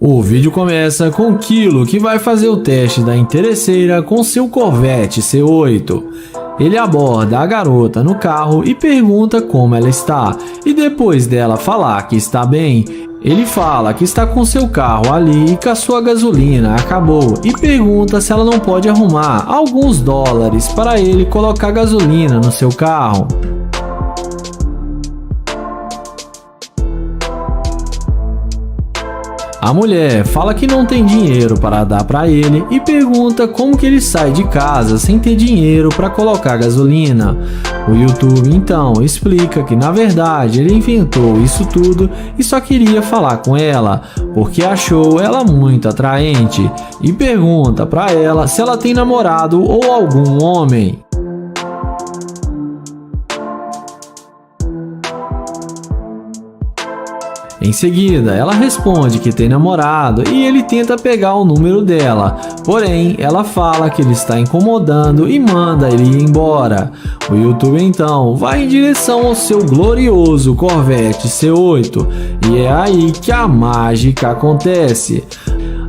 O vídeo começa com Kilo, que vai fazer o teste da interesseira com seu Corvette C8. Ele aborda a garota no carro e pergunta como ela está, e depois dela falar que está bem, ele fala que está com seu carro ali e que a sua gasolina acabou e pergunta se ela não pode arrumar alguns dólares para ele colocar gasolina no seu carro. A mulher fala que não tem dinheiro para dar para ele e pergunta como que ele sai de casa sem ter dinheiro para colocar gasolina. O YouTube então explica que na verdade ele inventou isso tudo e só queria falar com ela, porque achou ela muito atraente, e pergunta para ela se ela tem namorado ou algum homem. Em seguida, ela responde que tem namorado e ele tenta pegar o número dela, porém ela fala que ele está incomodando e manda ele ir embora. O YouTube então vai em direção ao seu glorioso Corvette C8 e é aí que a mágica acontece.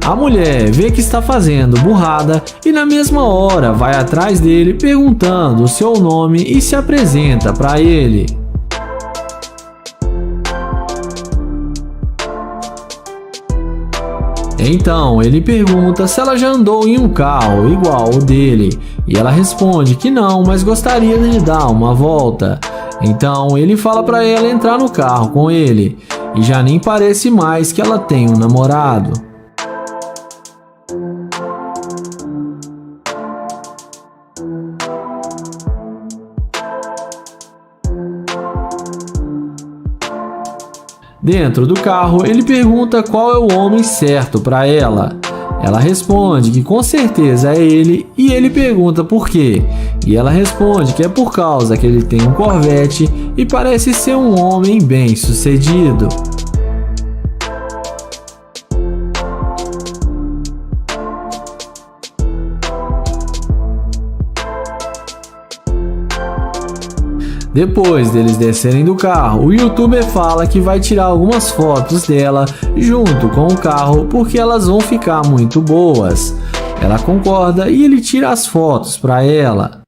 A mulher vê que está fazendo burrada e na mesma hora vai atrás dele perguntando o seu nome e se apresenta para ele. Então ele pergunta se ela já andou em um carro igual o dele e ela responde que não, mas gostaria de dar uma volta. Então ele fala para ela entrar no carro com ele e já nem parece mais que ela tem um namorado. Dentro do carro, ele pergunta qual é o homem certo para ela. Ela responde que com certeza é ele e ele pergunta por quê. E ela responde que é por causa que ele tem um Corvette e parece ser um homem bem sucedido. Depois deles descerem do carro, o YouTuber fala que vai tirar algumas fotos dela junto com o carro porque elas vão ficar muito boas. Ela concorda e ele tira as fotos para ela.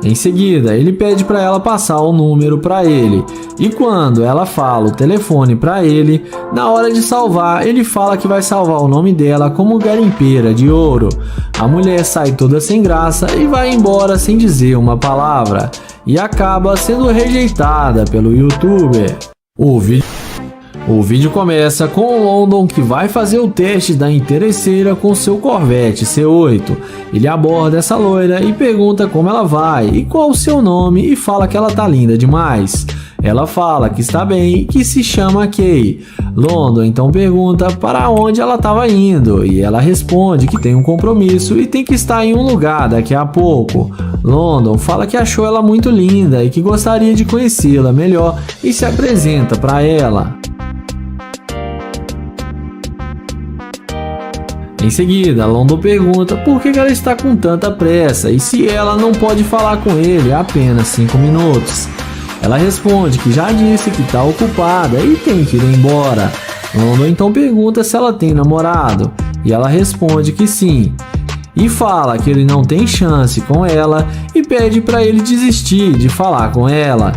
Em seguida, ele pede para ela passar o número para ele, e quando ela fala o telefone para ele, na hora de salvar, ele fala que vai salvar o nome dela como garimpeira de ouro. A mulher sai toda sem graça e vai embora sem dizer uma palavra, e acaba sendo rejeitada pelo YouTuber. O vídeo começa com o London, que vai fazer o teste da interesseira com seu Corvette C8. Ele aborda essa loira e pergunta como ela vai e qual o seu nome e fala que ela tá linda demais. Ela fala que está bem e que se chama Kay. London então pergunta para onde ela estava indo e ela responde que tem um compromisso e tem que estar em um lugar daqui a pouco. London fala que achou ela muito linda e que gostaria de conhecê-la melhor e se apresenta para ela. Em seguida, London pergunta por que ela está com tanta pressa e se ela não pode falar com ele há apenas 5 minutos. Ela responde que já disse que está ocupada e tem que ir embora. London então pergunta se ela tem namorado e ela responde que sim. E fala que ele não tem chance com ela e pede para ele desistir de falar com ela.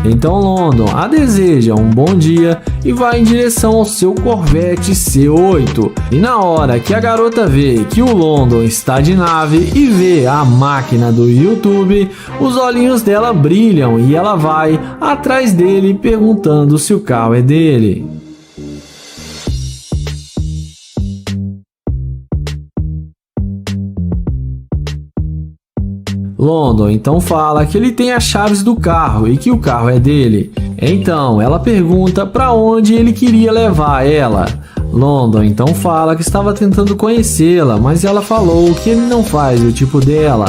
Então London a deseja um bom dia e vai em direção ao seu Corvette C8. E na hora que a garota vê que o London está de nave e vê a máquina do YouTube, os olhinhos dela brilham e ela vai atrás dele perguntando se o carro é dele. London então fala que ele tem as chaves do carro e que o carro é dele. Então ela pergunta para onde ele queria levar ela. London então fala que estava tentando conhecê-la, mas ela falou que ele não faz o tipo dela.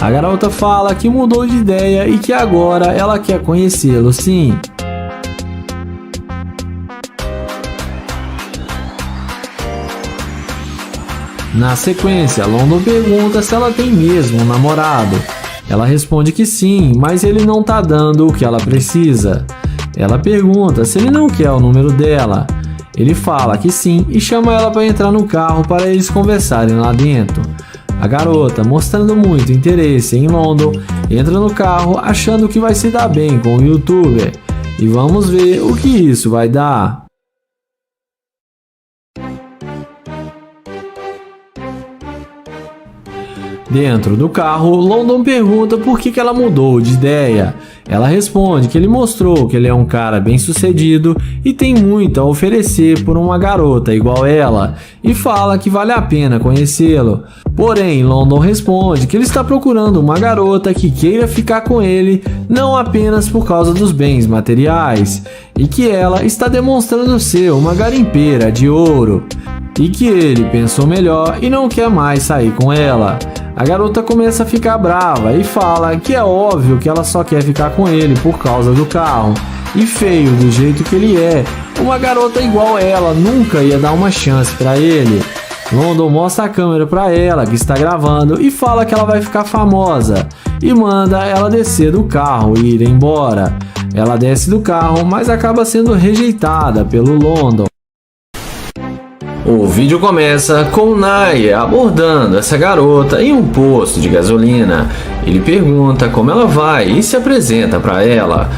A garota fala que mudou de ideia e que agora ela quer conhecê-lo sim. Na sequência, London pergunta se ela tem mesmo um namorado. Ela responde que sim, mas ele não tá dando o que ela precisa. Ela pergunta se ele não quer o número dela. Ele fala que sim e chama ela para entrar no carro para eles conversarem lá dentro. A garota, mostrando muito interesse em London, entra no carro achando que vai se dar bem com o youtuber. E vamos ver o que isso vai dar. Dentro do carro, London pergunta por que ela mudou de ideia. Ela responde que ele mostrou que ele é um cara bem-sucedido e tem muito a oferecer por uma garota igual ela, e fala que vale a pena conhecê-lo. Porém, London responde que ele está procurando uma garota que queira ficar com ele não apenas por causa dos bens materiais, e que ela está demonstrando ser uma garimpeira de ouro, e que ele pensou melhor e não quer mais sair com ela. A garota começa a ficar brava e fala que é óbvio que ela só quer ficar com ele por causa do carro. E feio do jeito que ele é, uma garota igual ela nunca ia dar uma chance para ele. London mostra a câmera para ela que está gravando e fala que ela vai ficar famosa e manda ela descer do carro e ir embora. Ela desce do carro, mas acaba sendo rejeitada pelo London. O vídeo começa com Naya abordando essa garota em um posto de gasolina. Ele pergunta como ela vai e se apresenta para ela.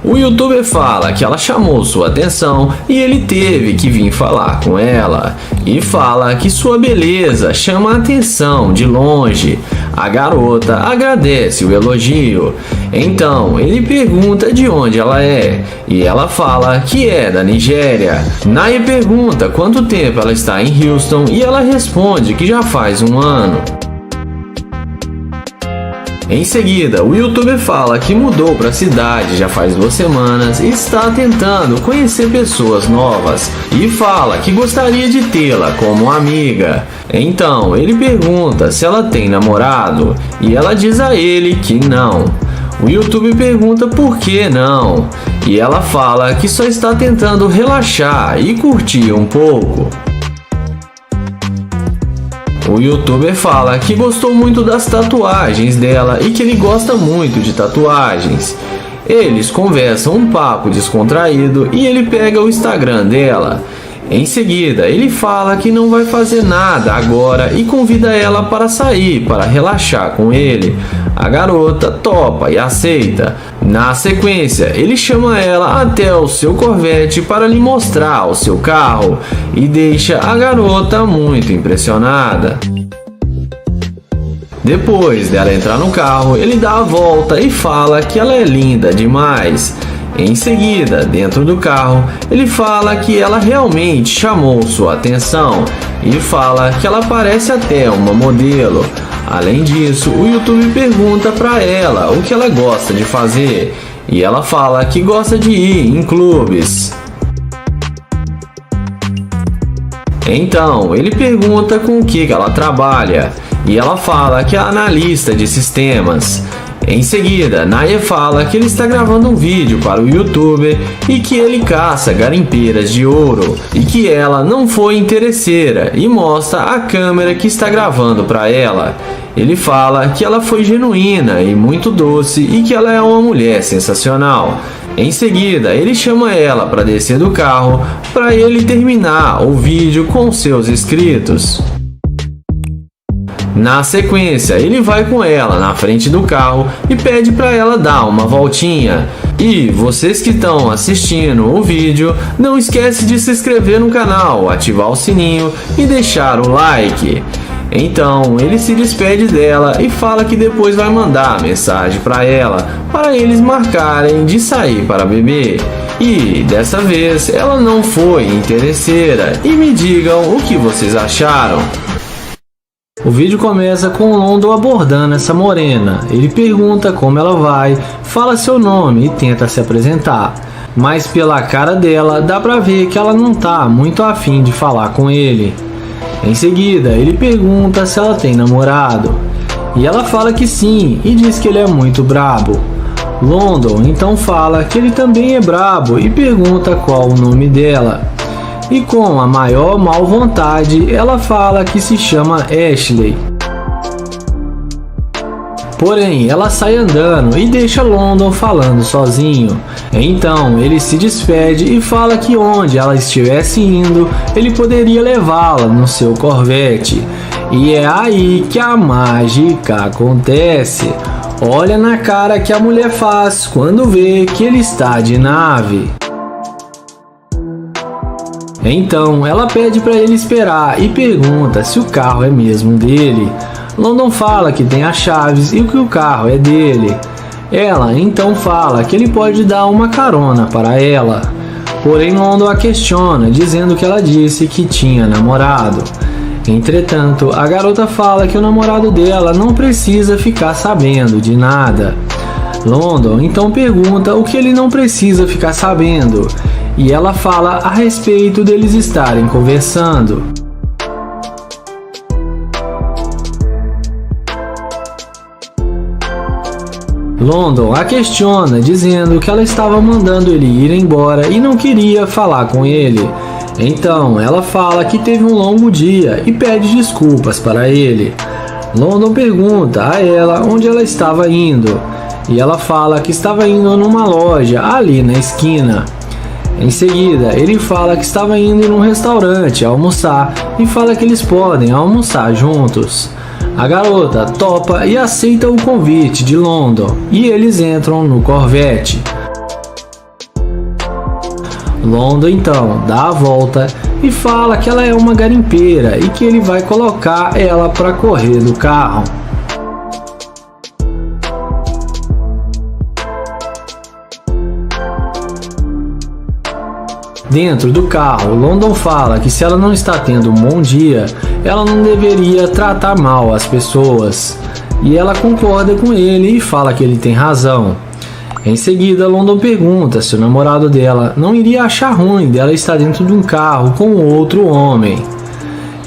O youtuber fala que ela chamou sua atenção e ele teve que vir falar com ela. E fala que sua beleza chama a atenção de longe. A garota agradece o elogio. Então ele pergunta de onde ela é e ela fala que é da Nigéria. Naya pergunta quanto tempo ela está em Houston e ela responde que já faz um ano. Em seguida, o youtuber fala que mudou para a cidade já faz 2 semanas e está tentando conhecer pessoas novas e fala que gostaria de tê-la como amiga. Então, ele pergunta se ela tem namorado e ela diz a ele que não. O youtuber pergunta por que não e ela fala que só está tentando relaxar e curtir um pouco. O youtuber fala que gostou muito das tatuagens dela e que ele gosta muito de tatuagens. Eles conversam um papo descontraído e ele pega o Instagram dela. Em seguida, ele fala que não vai fazer nada agora e convida ela para sair para relaxar com ele. A garota topa e aceita. Na sequência, ele chama ela até o seu Corvette para lhe mostrar o seu carro e deixa a garota muito impressionada. Depois dela entrar no carro, ele dá a volta e fala que ela é linda demais. Em seguida, dentro do carro, ele fala que ela realmente chamou sua atenção e fala que ela parece até uma modelo. Além disso, o YouTube pergunta para ela o que ela gosta de fazer e ela fala que gosta de ir em clubes. Então, ele pergunta com o que ela trabalha e ela fala que é analista de sistemas. Em seguida, Naya fala que ele está gravando um vídeo para o youtuber e que ele caça garimpeiras de ouro e que ela não foi interesseira e mostra a câmera que está gravando para ela. Ele fala que ela foi genuína e muito doce e que ela é uma mulher sensacional. Em seguida, ele chama ela para descer do carro para ele terminar o vídeo com seus inscritos. Na sequência, ele vai com ela na frente do carro e pede para ela dar uma voltinha. E vocês que estão assistindo o vídeo, não esquece de se inscrever no canal, ativar o sininho e deixar o like. Então, ele se despede dela e fala que depois vai mandar mensagem para ela, para eles marcarem de sair para beber. E dessa vez, ela não foi interesseira. E me digam o que vocês acharam. O vídeo começa com London abordando essa morena. Ele pergunta como ela vai, fala seu nome e tenta se apresentar. Mas pela cara dela, dá pra ver que ela não tá muito afim de falar com ele. Em seguida, ele pergunta se ela tem namorado. E ela fala que sim e diz que ele é muito brabo. London então fala que ele também é brabo e pergunta qual o nome dela. E com a maior mal vontade, ela fala que se chama Ashley. Porém, ela sai andando e deixa London falando sozinho. Então, ele se despede e fala que onde ela estivesse indo, ele poderia levá-la no seu Corvette. E é aí que a mágica acontece. Olha na cara que a mulher faz quando vê que ele está de nave. Então, ela pede para ele esperar e pergunta se o carro é mesmo dele. London fala que tem as chaves e que o carro é dele. Ela então fala que ele pode dar uma carona para ela. Porém, London a questiona, dizendo que ela disse que tinha namorado. Entretanto, a garota fala que o namorado dela não precisa ficar sabendo de nada. London então pergunta o que ele não precisa ficar sabendo. E ela fala a respeito deles estarem conversando. London a questiona, dizendo que ela estava mandando ele ir embora e não queria falar com ele. Então ela fala que teve um longo dia e pede desculpas para ele. London pergunta a ela onde ela estava indo. E ela fala que estava indo numa loja ali na esquina. Em seguida, ele fala que estava indo num restaurante almoçar e fala que eles podem almoçar juntos. A garota topa e aceita o convite de London e eles entram no Corvette. London então dá a volta e fala que ela é uma garimpeira e que ele vai colocar ela para correr do carro. Dentro do carro, London fala que se ela não está tendo um bom dia, ela não deveria tratar mal as pessoas. E ela concorda com ele e fala que ele tem razão. Em seguida, London pergunta se o namorado dela não iria achar ruim dela estar dentro de um carro com outro homem.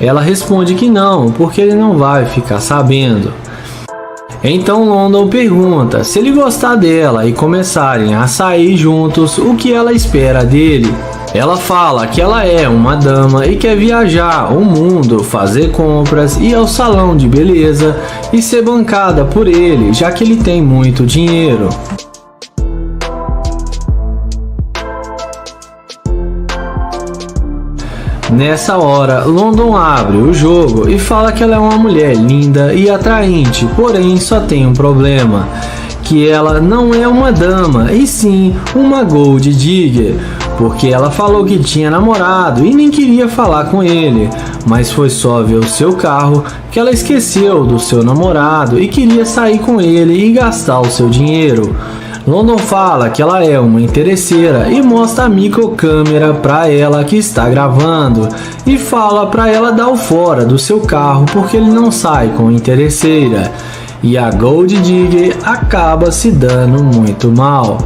Ela responde que não, porque ele não vai ficar sabendo. Então London pergunta se ele gostar dela e começarem a sair juntos, o que ela espera dele. Ela fala que ela é uma dama e quer viajar o mundo, fazer compras, ir ao salão de beleza e ser bancada por ele, já que ele tem muito dinheiro. Nessa hora, London abre o jogo e fala que ela é uma mulher linda e atraente, porém só tem um problema, que ela não é uma dama, e sim uma gold digger, porque ela falou que tinha namorado e nem queria falar com ele, mas foi só ver o seu carro que ela esqueceu do seu namorado e queria sair com ele e gastar o seu dinheiro. London fala que ela é uma interesseira e mostra a microcâmera para ela que está gravando e fala para ela dar o fora do seu carro porque ele não sai com interesseira. E a Gold Digger acaba se dando muito mal.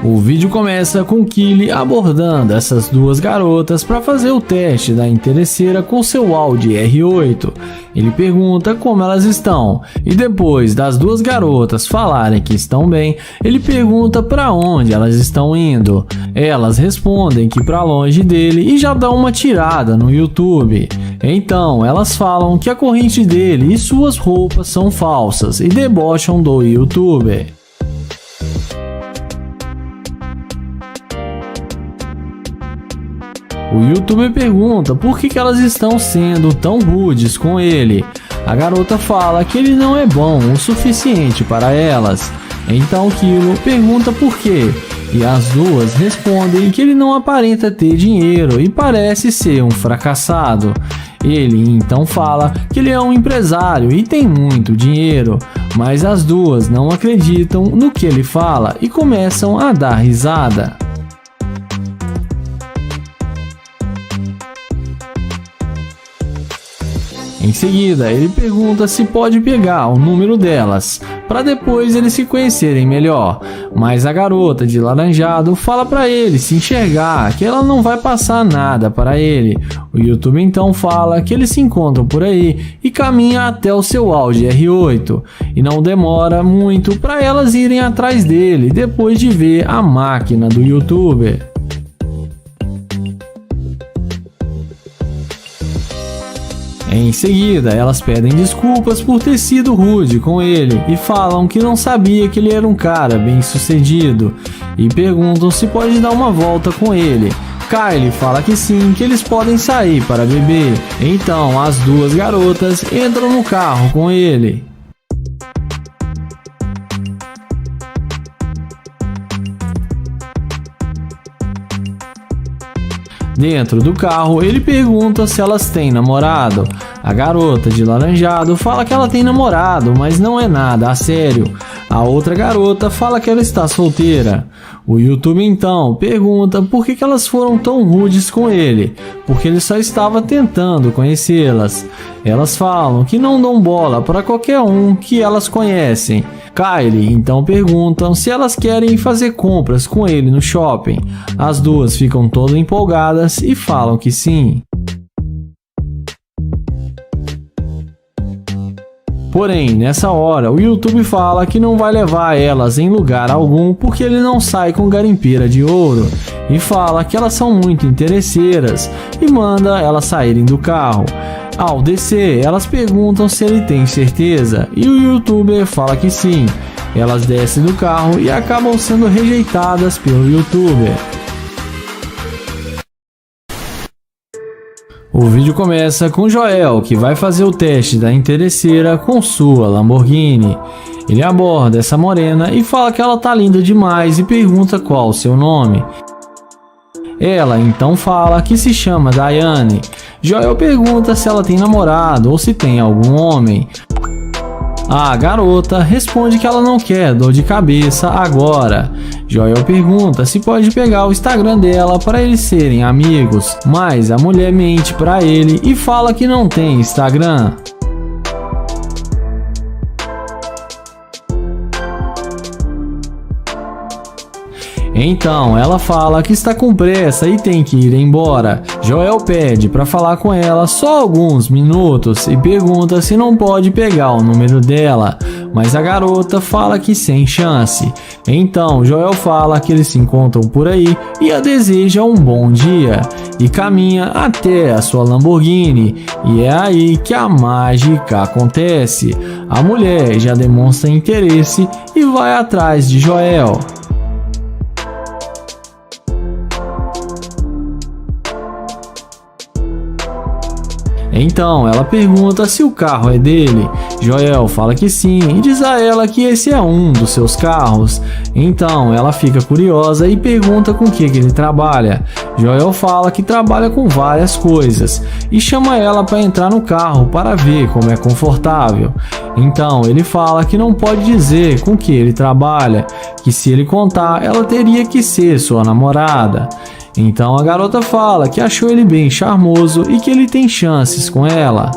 O vídeo começa com Killy abordando essas duas garotas para fazer o teste da interesseira com seu Audi R8. Ele pergunta como elas estão e depois das duas garotas falarem que estão bem, ele pergunta para onde elas estão indo. Elas respondem que para longe dele e já dão uma tirada no YouTube. Então elas falam que a corrente dele e suas roupas são falsas e debocham do YouTuber. O YouTuber pergunta por que elas estão sendo tão rudes com ele. A garota fala que ele não é bom o suficiente para elas. Então Kilo pergunta por quê. E as duas respondem que ele não aparenta ter dinheiro e parece ser um fracassado. Ele então fala que ele é um empresário e tem muito dinheiro, mas as duas não acreditam no que ele fala e começam a dar risada. Em seguida, ele pergunta se pode pegar o número delas, para depois eles se conhecerem melhor. Mas a garota de laranjado fala para ele se enxergar que ela não vai passar nada para ele. O YouTube então fala que eles se encontram por aí e caminha até o seu Audi R8. E não demora muito para elas irem atrás dele depois de ver a máquina do YouTuber. Em seguida, elas pedem desculpas por ter sido rude com ele e falam que não sabia que ele era um cara bem-sucedido e perguntam se pode dar uma volta com ele. Kylie fala que sim, que eles podem sair para beber. Então as duas garotas entram no carro com ele. Dentro do carro, ele pergunta se elas têm namorado. A garota de laranjado fala que ela tem namorado, mas não é nada a sério. A outra garota fala que ela está solteira. O YouTube então pergunta por que elas foram tão rudes com ele, porque ele só estava tentando conhecê-las. Elas falam que não dão bola para qualquer um que elas conhecem. Kylie então perguntam se elas querem fazer compras com ele no shopping. As duas ficam todas empolgadas e falam que sim. Porém, nessa hora, o YouTube fala que não vai levar elas em lugar algum porque ele não sai com garimpeira de ouro e fala que elas são muito interesseiras e manda elas saírem do carro. Ao descer, elas perguntam se ele tem certeza e o YouTuber fala que sim. Elas descem do carro e acabam sendo rejeitadas pelo YouTuber. O vídeo começa com Joel, que vai fazer o teste da interesseira com sua Lamborghini. Ele aborda essa morena e fala que ela tá linda demais e pergunta qual o seu nome. Ela então fala que se chama Daiane. Joel pergunta se ela tem namorado ou se tem algum homem. A garota responde que ela não quer dor de cabeça agora. Joel pergunta se pode pegar o Instagram dela para eles serem amigos, mas a mulher mente para ele e fala que não tem Instagram. Então ela fala que está com pressa e tem que ir embora. Joel pede para falar com ela só alguns minutos e pergunta se não pode pegar o número dela, mas a garota fala que sem chance. Então Joel fala que eles se encontram por aí e a deseja um bom dia e caminha até a sua Lamborghini, e é aí que a mágica acontece. A mulher já demonstra interesse e vai atrás de Joel. Então ela pergunta se o carro é dele. Joel fala que sim e diz a ela que esse é um dos seus carros. Então ela fica curiosa e pergunta com o que ele trabalha. Joel fala que trabalha com várias coisas e chama ela para entrar no carro para ver como é confortável. Então ele fala que não pode dizer com que ele trabalha, que se ele contar ela teria que ser sua namorada. Então a garota fala que achou ele bem charmoso e que ele tem chances com ela.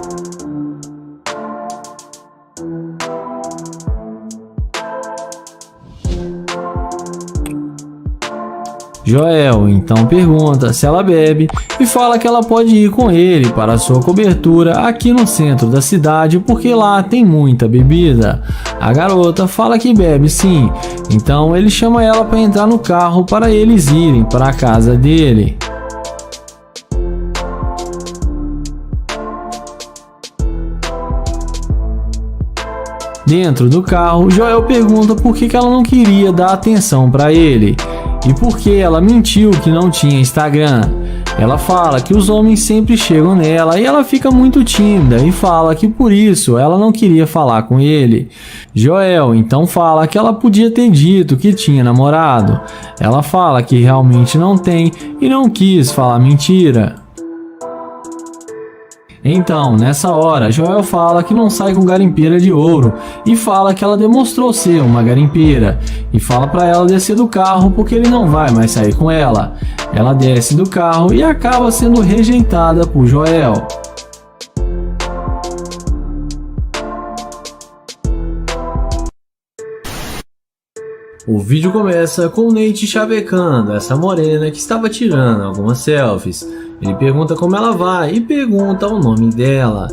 Joel então pergunta se ela bebe e fala que ela pode ir com ele para a sua cobertura aqui no centro da cidade porque lá tem muita bebida. A garota fala que bebe sim, então ele chama ela para entrar no carro para eles irem para a casa dele. Dentro do carro, Joel pergunta por que ela não queria dar atenção para ele e por que ela mentiu que não tinha Instagram. Ela fala que os homens sempre chegam nela e ela fica muito tímida e fala que por isso ela não queria falar com ele. Joel então fala que ela podia ter dito que tinha namorado. Ela fala que realmente não tem e não quis falar mentira. Então, nessa hora, Joel fala que não sai com garimpeira de ouro e fala que ela demonstrou ser uma garimpeira e fala para ela descer do carro porque ele não vai mais sair com ela. Ela desce do carro e acaba sendo rejeitada por Joel. O vídeo começa com o Nate chavecando essa morena que estava tirando algumas selfies. Ele pergunta como ela vai e pergunta o nome dela.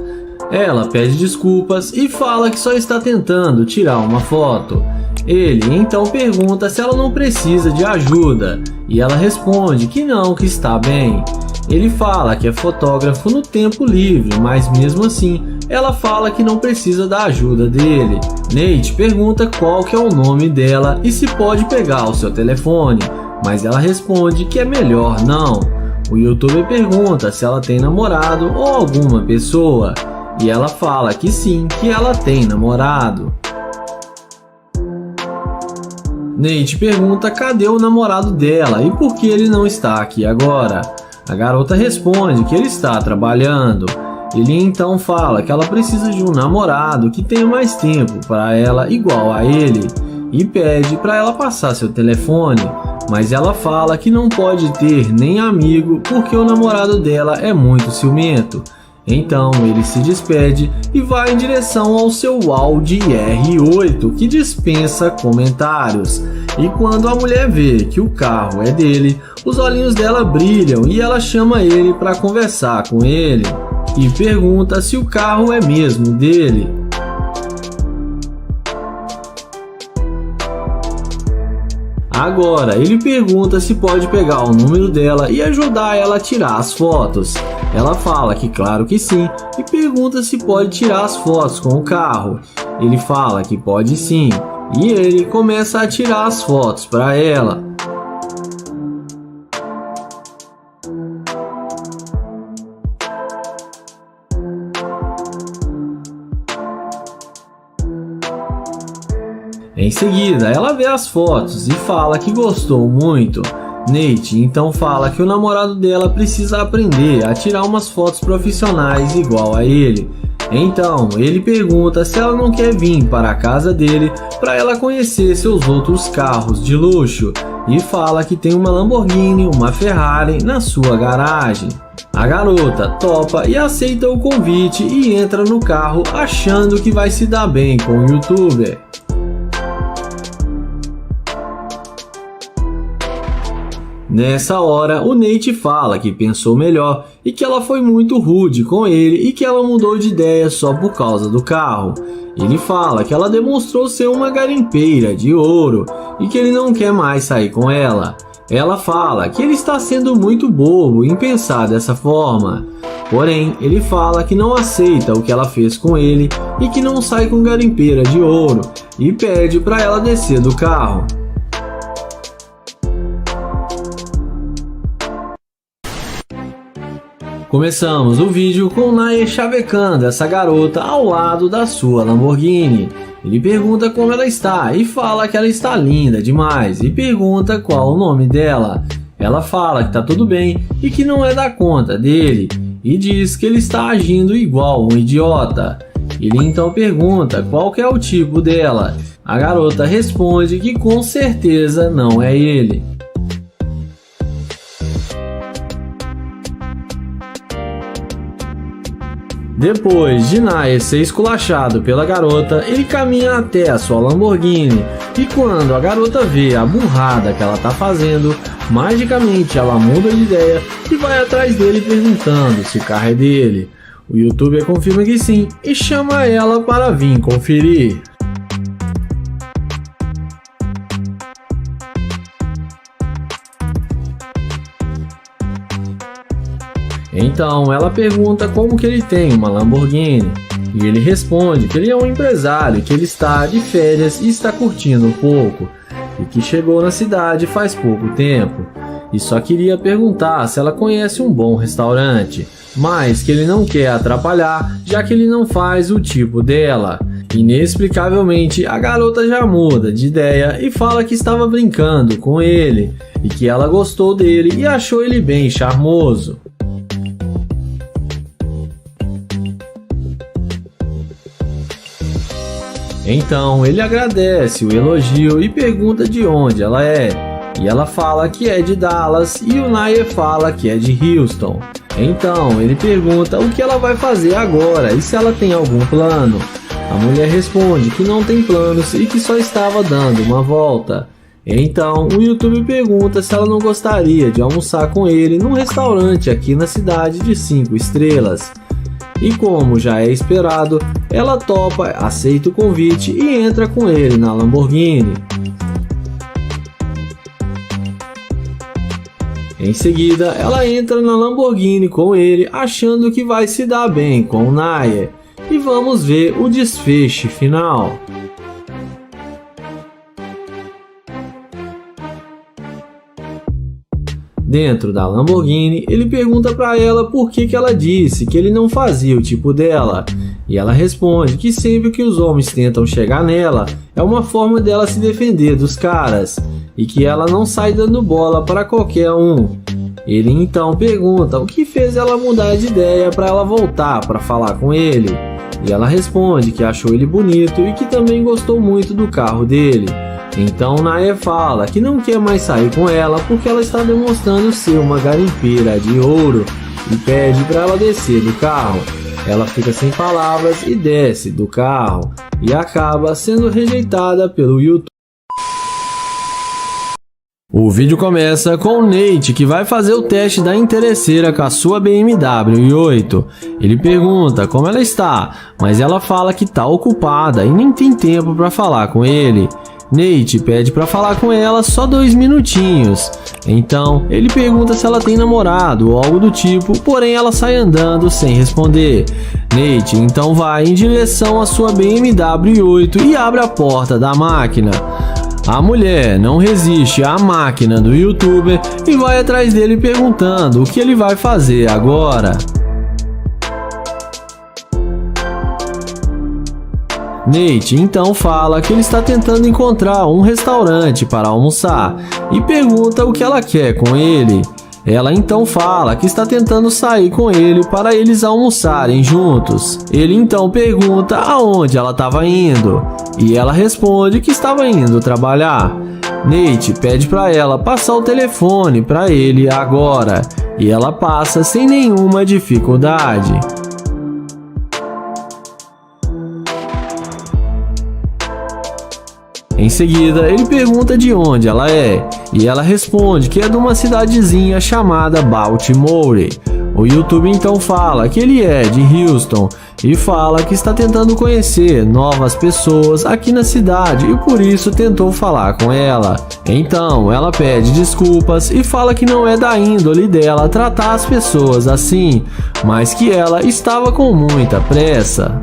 Ela pede desculpas e fala que só está tentando tirar uma foto. Ele então pergunta se ela não precisa de ajuda e ela responde que não, que está bem. Ele fala que é fotógrafo no tempo livre, mas mesmo assim, ela fala que não precisa da ajuda dele. Nate pergunta qual que é o nome dela e se pode pegar o seu telefone, mas ela responde que é melhor não. O youtuber pergunta se ela tem namorado ou alguma pessoa, e ela fala que sim, que ela tem namorado. Nate pergunta cadê o namorado dela e por que ele não está aqui agora. A garota responde que ele está trabalhando. Ele então fala que ela precisa de um namorado que tenha mais tempo para ela igual a ele e pede para ela passar seu telefone, mas ela fala que não pode ter nem amigo porque o namorado dela é muito ciumento. Então ele se despede e vai em direção ao seu Audi R8, que dispensa comentários. E quando a mulher vê que o carro é dele, os olhinhos dela brilham e ela chama ele para conversar com ele e pergunta se o carro é mesmo dele. Agora ele pergunta se pode pegar o número dela e ajudar ela a tirar as fotos. Ela fala que claro que sim e pergunta se pode tirar as fotos com o carro. Ele fala que pode sim e ele começa a tirar as fotos para ela. Em seguida, ela vê as fotos e fala que gostou muito. Nate então fala que o namorado dela precisa aprender a tirar umas fotos profissionais igual a ele. Então ele pergunta se ela não quer vir para a casa dele para ela conhecer seus outros carros de luxo e fala que tem uma Lamborghini, uma Ferrari na sua garagem. A garota topa e aceita o convite e entra no carro achando que vai se dar bem com o youtuber. Nessa hora, o Nate fala que pensou melhor e que ela foi muito rude com ele e que ela mudou de ideia só por causa do carro. Ele fala que ela demonstrou ser uma garimpeira de ouro e que ele não quer mais sair com ela. Ela fala que ele está sendo muito bobo em pensar dessa forma. Porém, ele fala que não aceita o que ela fez com ele e que não sai com garimpeira de ouro e pede para ela descer do carro. Começamos o vídeo com Nair chavecando essa garota ao lado da sua Lamborghini. Ele pergunta como ela está e fala que ela está linda demais e pergunta qual o nome dela. Ela fala que tá tudo bem e que não é da conta dele e diz que ele está agindo igual um idiota. Ele então pergunta qual que é o tipo dela. A garota responde que com certeza não é ele. Depois de Nair ser esculachado pela garota, ele caminha até a sua Lamborghini e quando a garota vê a burrada que ela tá fazendo, magicamente ela muda de ideia e vai atrás dele perguntando se o carro é dele. O youtuber confirma que sim e chama ela para vir conferir. Então ela pergunta como que ele tem uma Lamborghini e ele responde que ele é um empresário, que ele está de férias e está curtindo um pouco e que chegou na cidade faz pouco tempo e só queria perguntar se ela conhece um bom restaurante, mas que ele não quer atrapalhar já que ele não faz o tipo dela. Inexplicavelmente a garota já muda de ideia e fala que estava brincando com ele e que ela gostou dele e achou ele bem charmoso. Então ele agradece o elogio e pergunta de onde ela é. E ela fala que é de Dallas e o Nair fala que é de Houston. Então ele pergunta o que ela vai fazer agora e se ela tem algum plano. A mulher responde que não tem planos e que só estava dando uma volta. Então o YouTube pergunta se ela não gostaria de almoçar com ele num restaurante aqui na cidade de 5 estrelas. E como já é esperado, ela topa, aceita o convite e entra com ele na Lamborghini. Em seguida, ela entra na Lamborghini com ele, achando que vai se dar bem com o Nair. E vamos ver o desfecho final. Dentro da Lamborghini, ele pergunta para ela por que ela disse que ele não fazia o tipo dela. E ela responde que sempre que os homens tentam chegar nela, é uma forma dela se defender dos caras. E que ela não sai dando bola para qualquer um. Ele então pergunta o que fez ela mudar de ideia para ela voltar para falar com ele. E ela responde que achou ele bonito e que também gostou muito do carro dele. Então Nair fala que não quer mais sair com ela porque ela está demonstrando ser uma garimpeira de ouro e pede para ela descer do carro. Ela fica sem palavras e desce do carro e acaba sendo rejeitada pelo YouTube. O vídeo começa com o Nate, que vai fazer o teste da interesseira com a sua BMW i8. Ele pergunta como ela está, mas ela fala que está ocupada e nem tem tempo para falar com ele. Nate pede para falar com ela só 2 minutinhos. Então, ele pergunta se ela tem namorado ou algo do tipo, porém ela sai andando sem responder. Nate então vai em direção à sua BMW i8 e abre a porta da máquina. A mulher não resiste à máquina do youtuber e vai atrás dele perguntando o que ele vai fazer agora. Nate então fala que ele está tentando encontrar um restaurante para almoçar e pergunta o que ela quer com ele. Ela então fala que está tentando sair com ele para eles almoçarem juntos. Ele então pergunta aonde ela estava indo e ela responde que estava indo trabalhar. Nate pede para ela passar o telefone para ele agora e ela passa sem nenhuma dificuldade. Em seguida, ele pergunta de onde ela é, e ela responde que é de uma cidadezinha chamada Baltimore. O YouTube então fala que ele é de Houston e fala que está tentando conhecer novas pessoas aqui na cidade e por isso tentou falar com ela. Então, ela pede desculpas e fala que não é da índole dela tratar as pessoas assim, mas que ela estava com muita pressa.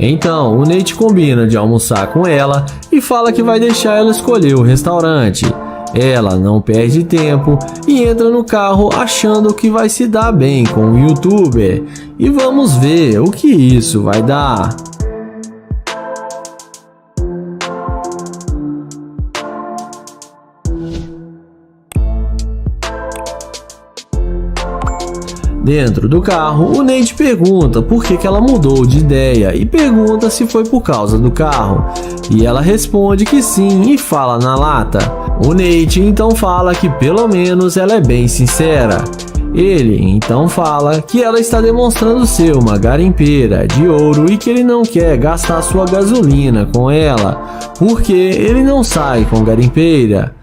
Então, o Nate combina de almoçar com ela e fala que vai deixar ela escolher o restaurante. Ela não perde tempo e entra no carro achando que vai se dar bem com o youtuber. E vamos ver o que isso vai dar. Dentro do carro, o Nate pergunta por que ela mudou de ideia e pergunta se foi por causa do carro. E ela responde que sim e fala na lata. O Nate então fala que pelo menos ela é bem sincera. Ele então fala que ela está demonstrando ser uma garimpeira de ouro e que ele não quer gastar sua gasolina com ela, porque ele não sai com garimpeira.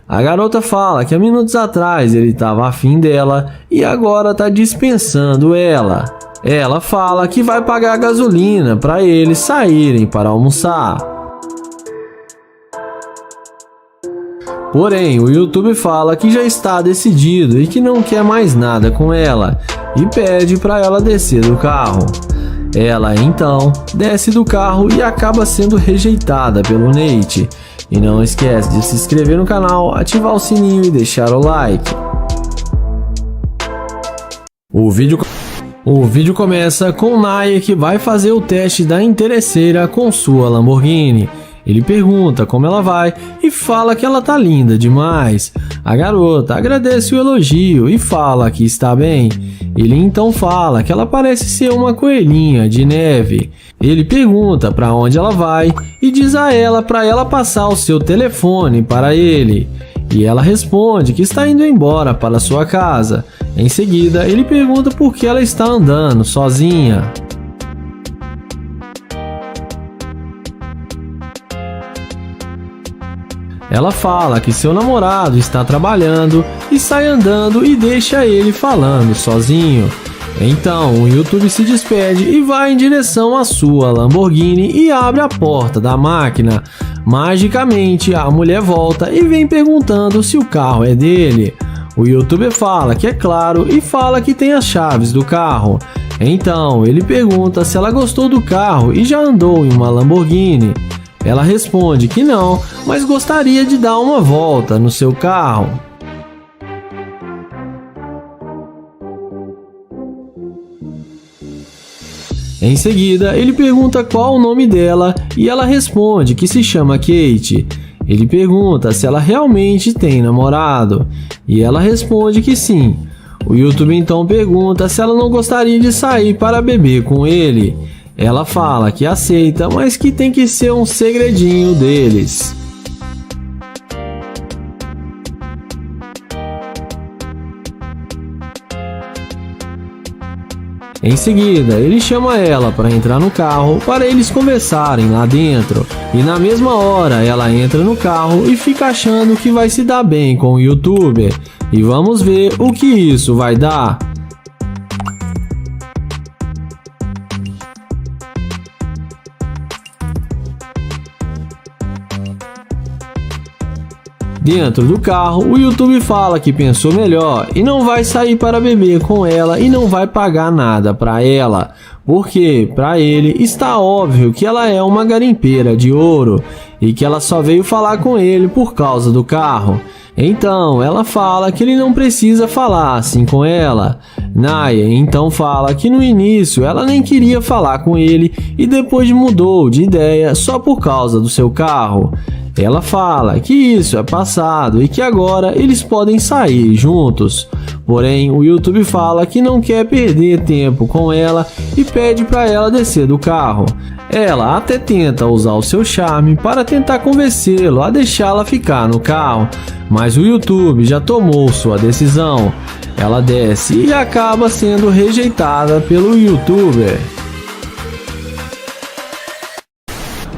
A garota fala que há minutos atrás ele estava afim dela e agora está dispensando ela. Ela fala que vai pagar gasolina para eles saírem para almoçar. Porém, o YouTube fala que já está decidido e que não quer mais nada com ela e pede para ela descer do carro. Ela então desce do carro e acaba sendo rejeitada pelo Nate. E não esquece de se inscrever no canal, ativar o sininho e deixar o like. O vídeo começa com o Nair, que vai fazer o teste da interesseira com sua Lamborghini. Ele pergunta como ela vai e fala que ela tá linda demais. A garota agradece o elogio e fala que está bem. Ele então fala que ela parece ser uma coelhinha de neve. Ele pergunta para onde ela vai e diz a ela para ela passar o seu telefone para ele. E ela responde que está indo embora para sua casa. Em seguida, ele pergunta por que ela está andando sozinha. Ela fala que seu namorado está trabalhando e sai andando e deixa ele falando sozinho. Então o YouTube se despede e vai em direção à sua Lamborghini e abre a porta da máquina. Magicamente, a mulher volta e vem perguntando se o carro é dele. O youtuber fala que é claro e fala que tem as chaves do carro. Então, ele pergunta se ela gostou do carro e já andou em uma Lamborghini. Ela responde que não, mas gostaria de dar uma volta no seu carro. Em seguida, ele pergunta qual o nome dela e ela responde que se chama Kate. Ele pergunta se ela realmente tem namorado e ela responde que sim. O youtuber então pergunta se ela não gostaria de sair para beber com ele. Ela fala que aceita, mas que tem que ser um segredinho deles. Em seguida, ele chama ela para entrar no carro para eles conversarem lá dentro. E na mesma hora, ela entra no carro e fica achando que vai se dar bem com o youtuber. E vamos ver o que isso vai dar. Dentro do carro, o youtuber fala que pensou melhor e não vai sair para beber com ela e não vai pagar nada para ela, porque para ele está óbvio que ela é uma garimpeira de ouro e que ela só veio falar com ele por causa do carro. Então ela fala que ele não precisa falar assim com ela. Naya então fala que no início ela nem queria falar com ele e depois mudou de ideia só por causa do seu carro. Ela fala que isso é passado e que agora eles podem sair juntos. Porém, o YouTube fala que não quer perder tempo com ela e pede para ela descer do carro. Ela até tenta usar o seu charme para tentar convencê-lo a deixá-la ficar no carro, mas o YouTube já tomou sua decisão. Ela desce e acaba sendo rejeitada pelo YouTuber.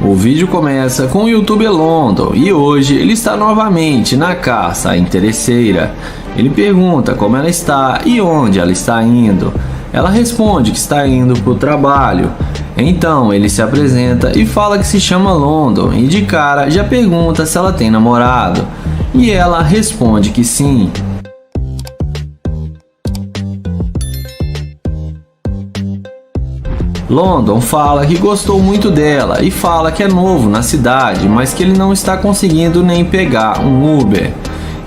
O vídeo começa com o youtuber London e hoje ele está novamente na caça à interesseira. Ele pergunta como ela está e onde ela está indo. Ela responde que está indo para o trabalho. Então ele se apresenta e fala que se chama London e de cara já pergunta se ela tem namorado. E ela responde que sim. London fala que gostou muito dela e fala que é novo na cidade, mas que ele não está conseguindo nem pegar um Uber.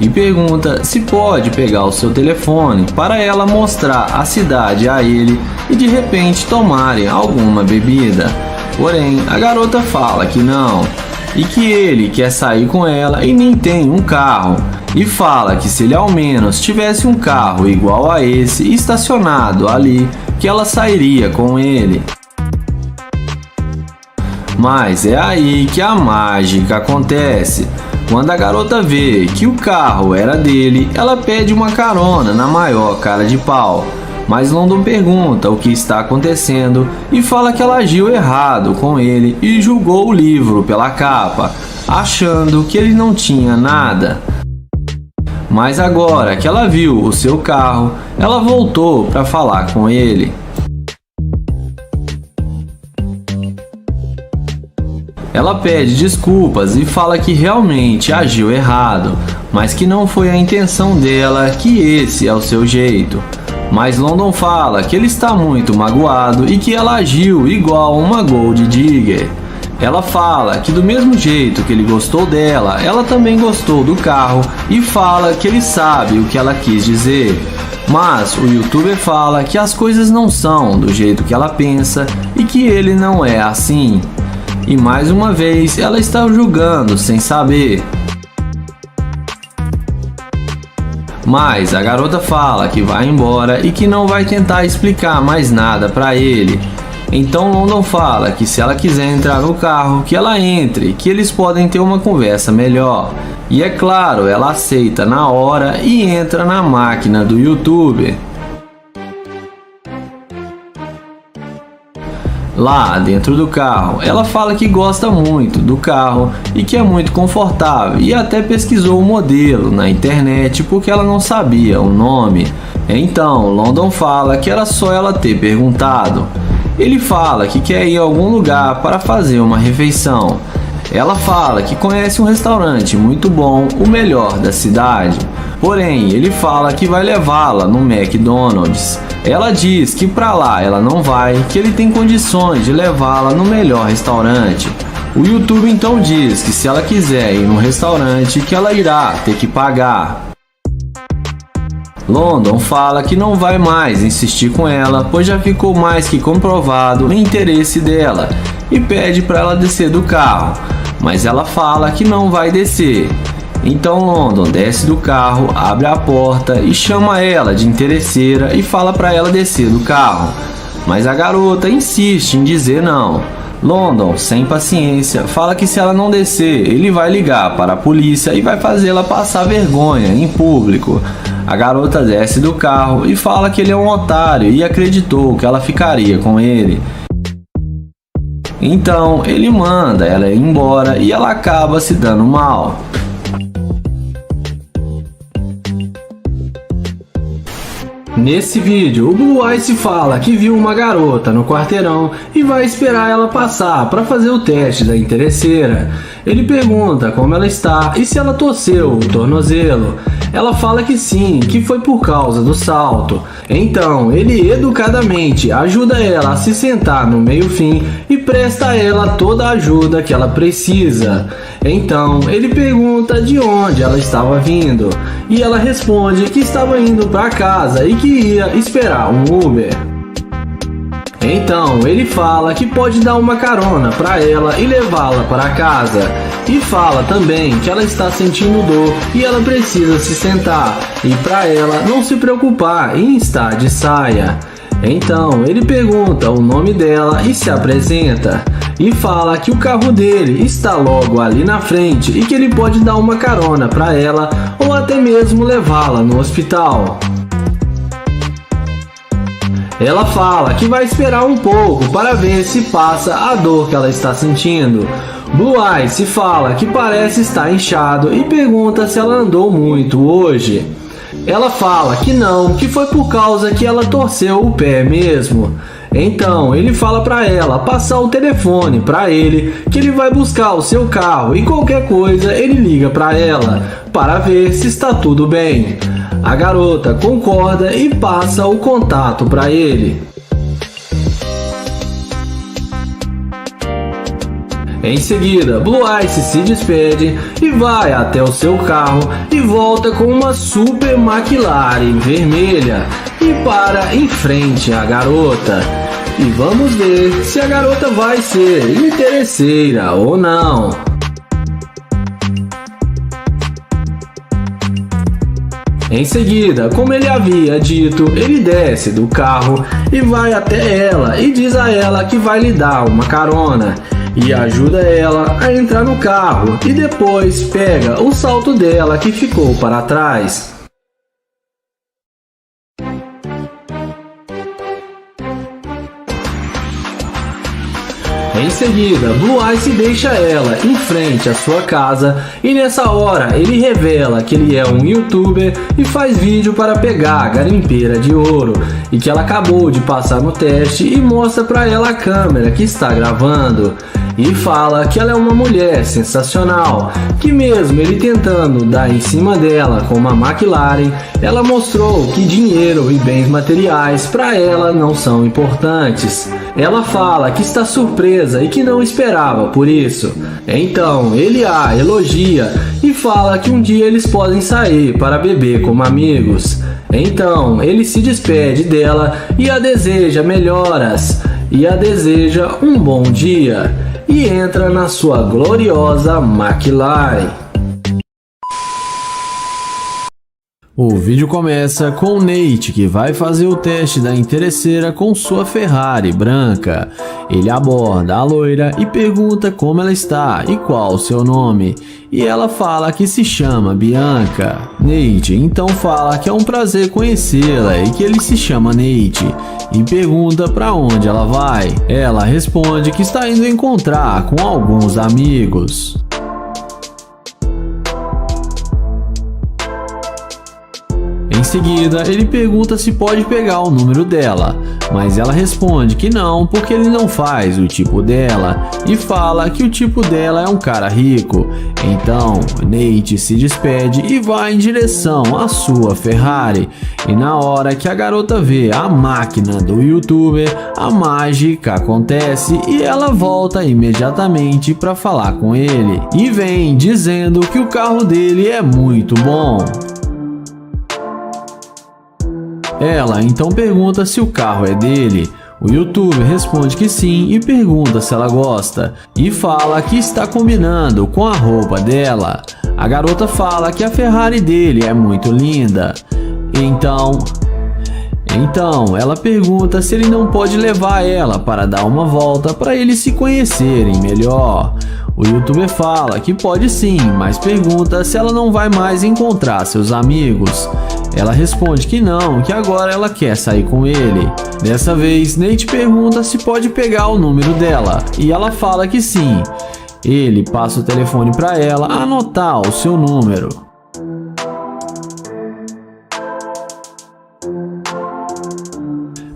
E pergunta se pode pegar o seu telefone para ela mostrar a cidade a ele e de repente tomarem alguma bebida. Porém, a garota fala que não e que ele quer sair com ela e nem tem um carro. E fala que se ele ao menos tivesse um carro igual a esse estacionado ali, que ela sairia com ele. Mas é aí que a mágica acontece. Quando a garota vê que o carro era dele, ela pede uma carona na maior cara de pau. Mas London pergunta o que está acontecendo e fala que ela agiu errado com ele e julgou o livro pela capa, achando que ele não tinha nada. Mas agora que ela viu o seu carro, ela voltou para falar com ele. Ela pede desculpas e fala que realmente agiu errado, mas que não foi a intenção dela, que esse é o seu jeito. Mas London fala que ele está muito magoado e que ela agiu igual uma Gold Digger. Ela fala que do mesmo jeito que ele gostou dela, ela também gostou do carro e fala que ele sabe o que ela quis dizer. Mas o youtuber fala que as coisas não são do jeito que ela pensa e que ele não é assim. E mais uma vez ela está julgando sem saber. Mas a garota fala que vai embora e que não vai tentar explicar mais nada para ele. Então London fala que se ela quiser entrar no carro, que ela entre, que eles podem ter uma conversa melhor. E é claro, ela aceita na hora e entra na máquina do youtuber. Lá dentro do carro, ela fala que gosta muito do carro e que é muito confortável e até pesquisou o modelo na internet porque ela não sabia o nome. Então London fala que era só ela ter perguntado. Ele fala que quer ir a algum lugar para fazer uma refeição. Ela fala que conhece um restaurante muito bom, o melhor da cidade. Porém, ele fala que vai levá-la no McDonald's. Ela diz que pra lá ela não vai, que ele tem condições de levá-la no melhor restaurante. O YouTube então diz que se ela quiser ir no restaurante, que ela irá ter que pagar. London fala que não vai mais insistir com ela, pois já ficou mais que comprovado o interesse dela, e pede para ela descer do carro, mas ela fala que não vai descer. Então London desce do carro, abre a porta e chama ela de interesseira e fala para ela descer do carro, mas a garota insiste em dizer não. London, sem paciência, fala que se ela não descer, ele vai ligar para a polícia e vai fazê-la passar vergonha em público. A garota desce do carro e fala que ele é um otário e acreditou que ela ficaria com ele. Então ele manda ela ir embora e ela acaba se dando mal. Nesse vídeo, o Blue Ice fala que viu uma garota no quarteirão e vai esperar ela passar para fazer o teste da interesseira. Ele pergunta como ela está e se ela torceu o tornozelo. Ela fala que sim, que foi por causa do salto. Então, ele educadamente ajuda ela a se sentar no meio-fim e presta a ela toda a ajuda que ela precisa. Então, ele pergunta de onde ela estava vindo e ela responde que estava indo para casa e que ia esperar um Uber. Então ele fala que pode dar uma carona para ela e levá-la para casa, e fala também que ela está sentindo dor e ela precisa se sentar, e para ela não se preocupar em estar de saia. Então ele pergunta o nome dela e se apresenta, e fala que o carro dele está logo ali na frente e que ele pode dar uma carona para ela ou até mesmo levá-la no hospital. Ela fala que vai esperar um pouco para ver se passa a dor que ela está sentindo. Blue Ice fala que parece estar inchado e pergunta se ela andou muito hoje. Ela fala que não, que foi por causa que ela torceu o pé mesmo. Então ele fala para ela passar o telefone para ele, que ele vai buscar o seu carro e qualquer coisa ele liga para ela para ver se está tudo bem. A garota concorda e passa o contato para ele. Em seguida, Blue Ice se despede e vai até o seu carro e volta com uma super McLaren vermelha e para em frente à garota. E vamos ver se a garota vai ser interesseira ou não. Em seguida, como ele havia dito, ele desce do carro e vai até ela e diz a ela que vai lhe dar uma carona e ajuda ela a entrar no carro e depois pega o salto dela que ficou para trás. Em seguida, Blue Ice deixa ela em frente à sua casa e nessa hora ele revela que ele é um youtuber e faz vídeo para pegar a garimpeira de ouro e que ela acabou de passar no teste e mostra para ela a câmera que está gravando. E fala que ela é uma mulher sensacional, que mesmo ele tentando dar em cima dela com uma McLaren, ela mostrou que dinheiro e bens materiais para ela não são importantes. Ela fala que está surpresa e que não esperava por isso. Então ele a elogia e fala que um dia eles podem sair para beber como amigos. Então ele se despede dela e a deseja melhoras e a deseja um bom dia. E entra na sua gloriosa McLaren. O vídeo começa com o Nate, que vai fazer o teste da interesseira com sua Ferrari branca. Ele aborda a loira e pergunta como ela está e qual o seu nome. E ela fala que se chama Bianca. Nate então fala que é um prazer conhecê-la e que ele se chama Nate. E pergunta para onde ela vai. Ela responde que está indo encontrar com alguns amigos. Em Em seguida, ele pergunta se pode pegar o número dela, mas ela responde que não, porque ele não faz o tipo dela e fala que o tipo dela é um cara rico. Então, Nate se despede e vai em direção à sua Ferrari. E na hora que a garota vê a máquina do youtuber, a mágica acontece e ela volta imediatamente para falar com ele e vem dizendo que o carro dele é muito bom. Ela então pergunta se o carro é dele. O youtuber responde que sim e pergunta se ela gosta e fala que está combinando com a roupa dela. A garota fala que a Ferrari dele é muito linda. Então ela pergunta se ele não pode levar ela para dar uma volta para eles se conhecerem melhor. O youtuber fala que pode sim, mas pergunta se ela não vai mais encontrar seus amigos. Ela responde que não, que agora ela quer sair com ele. Dessa vez, Nate pergunta se pode pegar o número dela e ela fala que sim. Ele passa o telefone para ela anotar o seu número.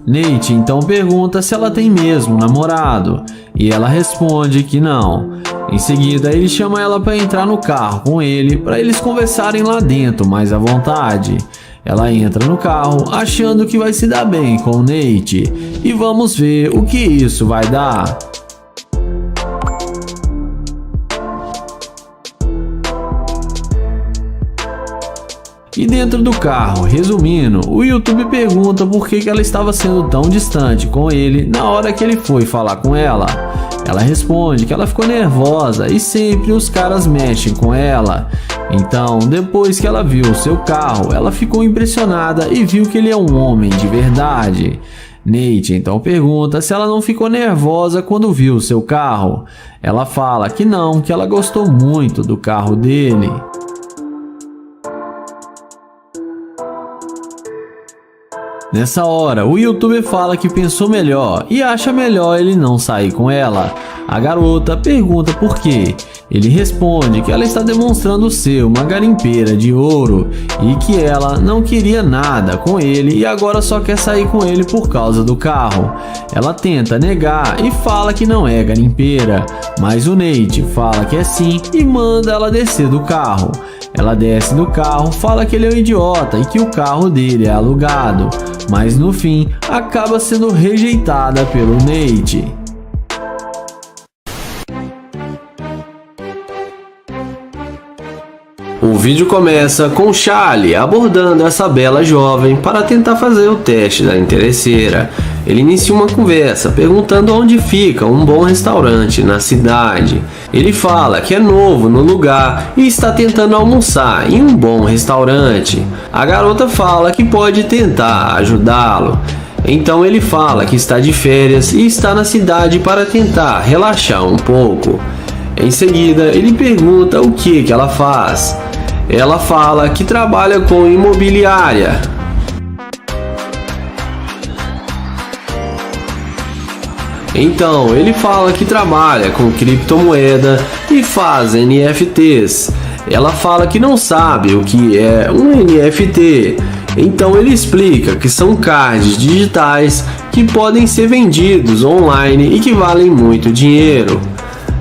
Nate então pergunta se ela tem mesmo namorado e ela responde que não. Em seguida, ele chama ela para entrar no carro com ele para eles conversarem lá dentro mais à vontade. Ela entra no carro achando que vai se dar bem com o Nate e vamos ver o que isso vai dar. E dentro do carro, resumindo, o YouTube pergunta por que ela estava sendo tão distante com ele na hora que ele foi falar com ela. Ela responde que ela ficou nervosa e sempre os caras mexem com ela. Então, depois que ela viu o seu carro, ela ficou impressionada e viu que ele é um homem de verdade. Nate então pergunta se ela não ficou nervosa quando viu o seu carro. Ela fala que não, que ela gostou muito do carro dele. Nessa hora, o youtuber fala que pensou melhor e acha melhor ele não sair com ela. A garota pergunta por quê. Ele responde que ela está demonstrando ser uma garimpeira de ouro e que ela não queria nada com ele e agora só quer sair com ele por causa do carro. Ela tenta negar e fala que não é garimpeira, mas o Nate fala que é sim e manda ela descer do carro. Ela desce do carro, fala que ele é um idiota e que o carro dele é alugado, mas no fim acaba sendo rejeitada pelo Nate. O vídeo começa com Charlie abordando essa bela jovem para tentar fazer o teste da interesseira. Ele inicia uma conversa perguntando onde fica um bom restaurante na cidade. Ele fala que é novo no lugar e está tentando almoçar em um bom restaurante. A garota fala que pode tentar ajudá-lo. Então ele fala que está de férias e está na cidade para tentar relaxar um pouco. Em seguida, ele pergunta o que ela faz. Ela fala que trabalha com imobiliária. Então, ele fala que trabalha com criptomoeda e faz NFTs. Ela fala que não sabe o que é um NFT. Então ele explica que são cards digitais que podem ser vendidos online e que valem muito dinheiro.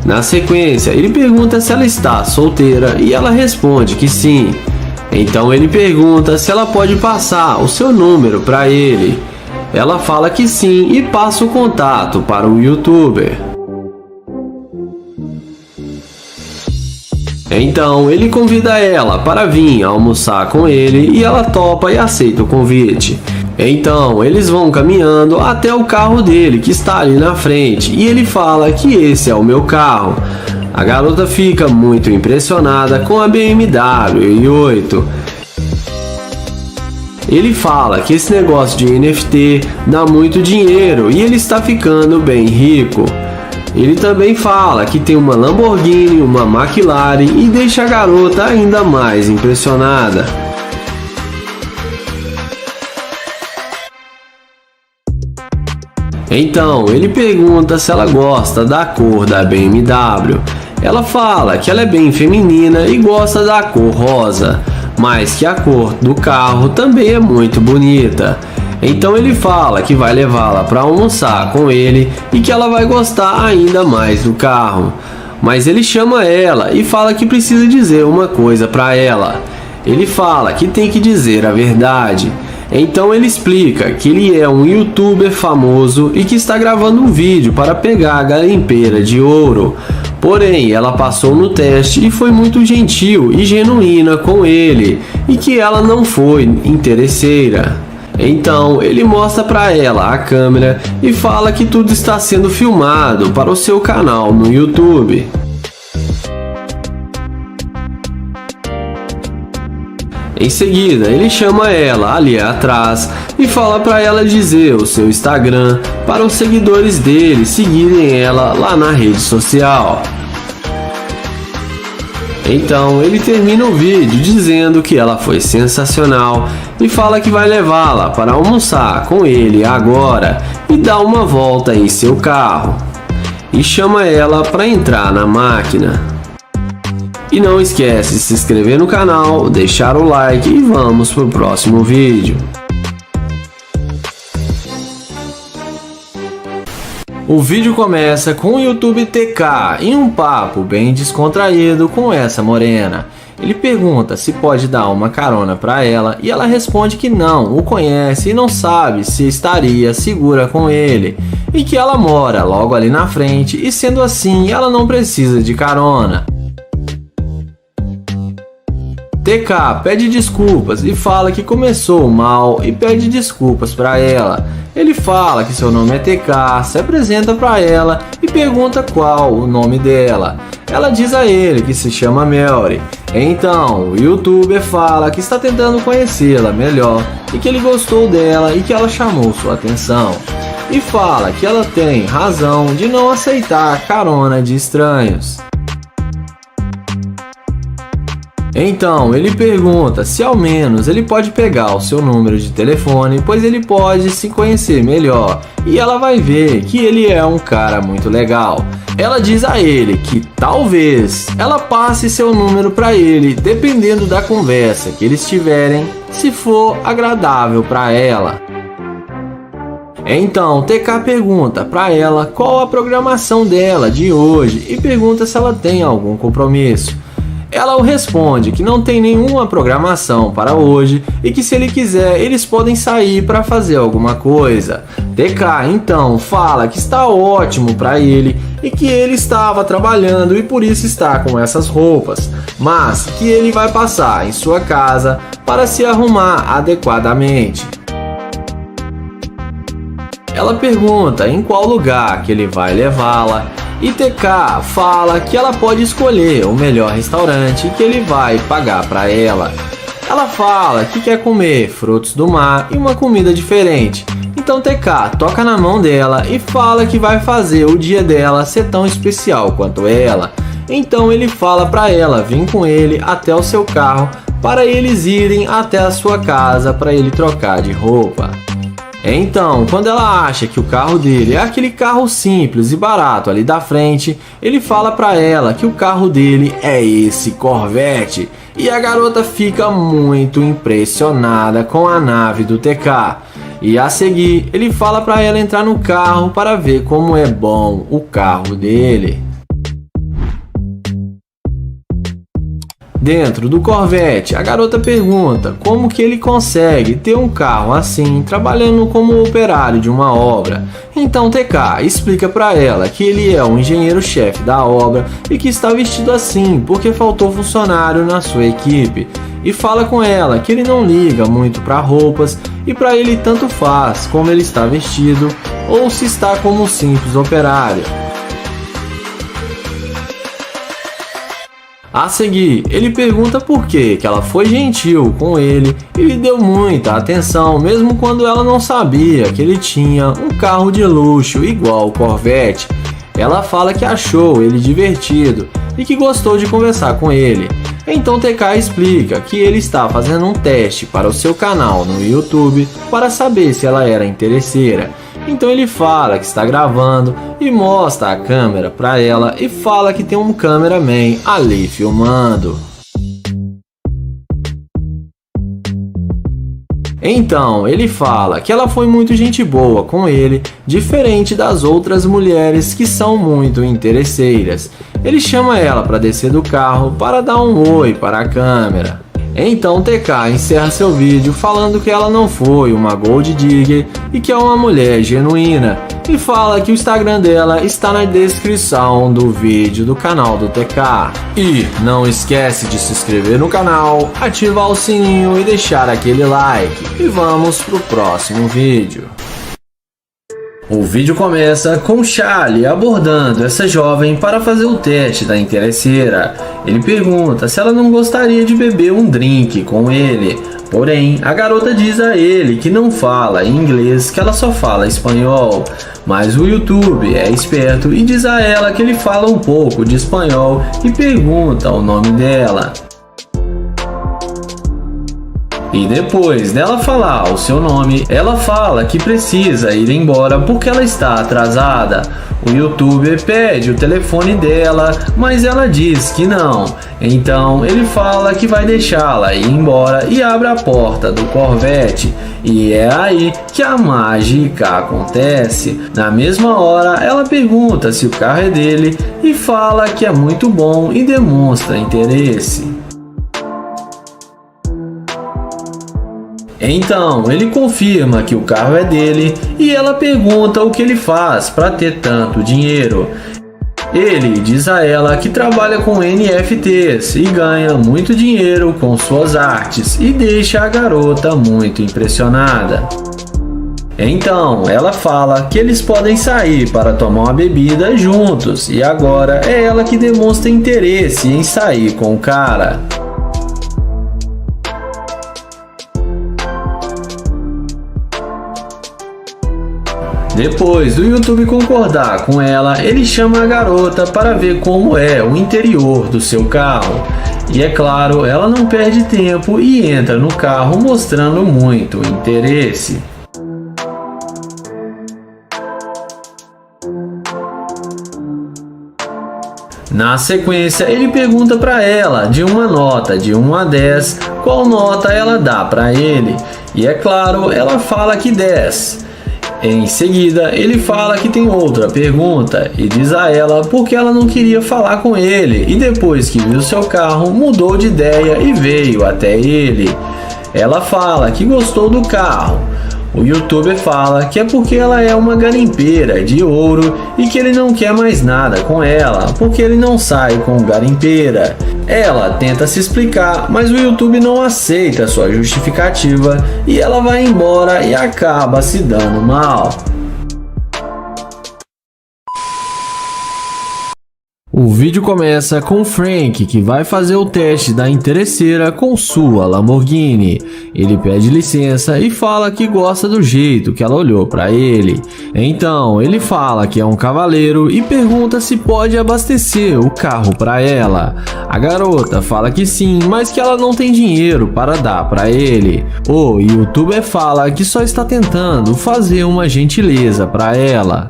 Na sequência, ele pergunta se ela está solteira e ela responde que sim. Então ele pergunta se ela pode passar o seu número para ele. Ela fala que sim e passa o contato para o youtuber. Então ele convida ela para vir almoçar com ele e ela topa e aceita o convite. Então eles vão caminhando até o carro dele que está ali na frente e ele fala que esse é o meu carro. A garota fica muito impressionada com a BMW i8. Ele fala que esse negócio de NFT dá muito dinheiro e ele está ficando bem rico. Ele também fala que tem uma Lamborghini, uma McLaren e deixa a garota ainda mais impressionada. Então ele pergunta se ela gosta da cor da BMW. Ela fala que ela é bem feminina e gosta da cor rosa, mas que a cor do carro também é muito bonita. Então ele fala que vai levá-la para almoçar com ele e que ela vai gostar ainda mais do carro. Mas ele chama ela e fala que precisa dizer uma coisa para ela. Ele fala que tem que dizer a verdade. Então ele explica que ele é um youtuber famoso e que está gravando um vídeo para pegar a garimpeira de ouro. Porém, ela passou no teste e foi muito gentil e genuína com ele, e que ela não foi interesseira. Então ele mostra para ela a câmera e fala que tudo está sendo filmado para o seu canal no YouTube. Em seguida, ele chama ela ali atrás e fala para ela dizer o seu Instagram para os seguidores dele seguirem ela lá na rede social. Então ele termina o vídeo dizendo que ela foi sensacional e fala que vai levá-la para almoçar com ele agora e dar uma volta em seu carro. E chama ela para entrar na máquina. E não esquece de se inscrever no canal, deixar o like e vamos pro próximo vídeo. O vídeo começa com o YouTube TK em um papo bem descontraído com essa morena. Ele pergunta se pode dar uma carona para ela e ela responde que não o conhece e não sabe se estaria segura com ele e que ela mora logo ali na frente e sendo assim ela não precisa de carona. TK pede desculpas e fala que começou mal e pede desculpas para ela. Ele fala que seu nome é TK, se apresenta para ela e pergunta qual o nome dela. Ela diz a ele que se chama Melry. Então o youtuber fala que está tentando conhecê-la melhor e que ele gostou dela e que ela chamou sua atenção. E fala que ela tem razão de não aceitar carona de estranhos. Então ele pergunta se ao menos ele pode pegar o seu número de telefone, pois ele pode se conhecer melhor e ela vai ver que ele é um cara muito legal. Ela diz a ele que talvez ela passe seu número para ele, dependendo da conversa que eles tiverem, se for agradável para ela. Então TK pergunta para ela qual a programação dela de hoje e pergunta se ela tem algum compromisso. Ela o responde que não tem nenhuma programação para hoje e que se ele quiser eles podem sair para fazer alguma coisa. TK então fala que está ótimo para ele e que ele estava trabalhando e por isso está com essas roupas, mas que ele vai passar em sua casa para se arrumar adequadamente. Ela pergunta em qual lugar que ele vai levá-la. E TK fala que ela pode escolher o melhor restaurante que ele vai pagar para ela. Ela fala que quer comer frutos do mar e uma comida diferente. Então TK toca na mão dela e fala que vai fazer o dia dela ser tão especial quanto ela. Então ele fala para ela vir com ele até o seu carro para eles irem até a sua casa para ele trocar de roupa. Então, quando ela acha que o carro dele é aquele carro simples e barato ali da frente, ele fala para ela que o carro dele é esse Corvette. E a garota fica muito impressionada com a nave do TK. E a seguir, ele fala para ela entrar no carro para ver como é bom o carro dele. Dentro do Corvette, a garota pergunta como que ele consegue ter um carro assim, trabalhando como operário de uma obra. Então TK explica para ela que ele é o engenheiro-chefe da obra e que está vestido assim porque faltou funcionário na sua equipe. E fala com ela que ele não liga muito para roupas e para ele tanto faz como ele está vestido ou se está como um simples operário. A seguir, ele pergunta por que ela foi gentil com ele e lhe deu muita atenção, mesmo quando ela não sabia que ele tinha um carro de luxo igual o Corvette. Ela fala que achou ele divertido e que gostou de conversar com ele. Então TK explica que ele está fazendo um teste para o seu canal no YouTube para saber se ela era interesseira. Então ele fala que está gravando e mostra a câmera para ela e fala que tem um cameraman ali filmando. Então, ele fala que ela foi muito gente boa com ele, diferente das outras mulheres que são muito interesseiras. Ele chama ela para descer do carro para dar um oi para a câmera. Então TK encerra seu vídeo falando que ela não foi uma gold digger e que é uma mulher genuína, e fala que o Instagram dela está na descrição do vídeo do canal do TK. E não esquece de se inscrever no canal, ativar o sininho e deixar aquele like. E vamos pro próximo vídeo. O vídeo começa com Charlie abordando essa jovem para fazer o teste da interesseira. Ele pergunta se ela não gostaria de beber um drink com ele. Porém, a garota diz a ele que não fala inglês, que ela só fala espanhol. Mas o YouTube é esperto e diz a ela que ele fala um pouco de espanhol e pergunta o nome dela. E depois dela falar o seu nome, ela fala que precisa ir embora porque ela está atrasada. O YouTuber pede o telefone dela, mas ela diz que não. Então ele fala que vai deixá-la ir embora e abre a porta do Corvette. E é aí que a mágica acontece. Na mesma hora, ela pergunta se o carro é dele e fala que é muito bom e demonstra interesse. Então, ele confirma que o carro é dele e ela pergunta o que ele faz para ter tanto dinheiro. Ele diz a ela que trabalha com NFTs e ganha muito dinheiro com suas artes e deixa a garota muito impressionada. Então, ela fala que eles podem sair para tomar uma bebida juntos e agora é ela que demonstra interesse em sair com o cara. Depois do YouTube concordar com ela, ele chama a garota para ver como é o interior do seu carro. E é claro, ela não perde tempo e entra no carro mostrando muito interesse. Na sequência, ele pergunta para ela, de uma nota de 1 a 10, qual nota ela dá para ele. E é claro, ela fala que 10. Em seguida, ele fala que tem outra pergunta e diz a ela porque ela não queria falar com ele e depois que viu seu carro mudou de ideia e veio até ele. Ela fala que gostou do carro. O YouTuber fala que é porque ela é uma garimpeira de ouro e que ele não quer mais nada com ela porque ele não sai com garimpeira. Ela tenta se explicar, mas o YouTube não aceita sua justificativa e ela vai embora e acaba se dando mal. O vídeo começa com Frank, que vai fazer o teste da interesseira com sua Lamborghini. Ele pede licença e fala que gosta do jeito que ela olhou para ele. Então ele fala que é um cavaleiro e pergunta se pode abastecer o carro para ela. A garota fala que sim, mas que ela não tem dinheiro para dar para ele. O YouTuber fala que só está tentando fazer uma gentileza para ela.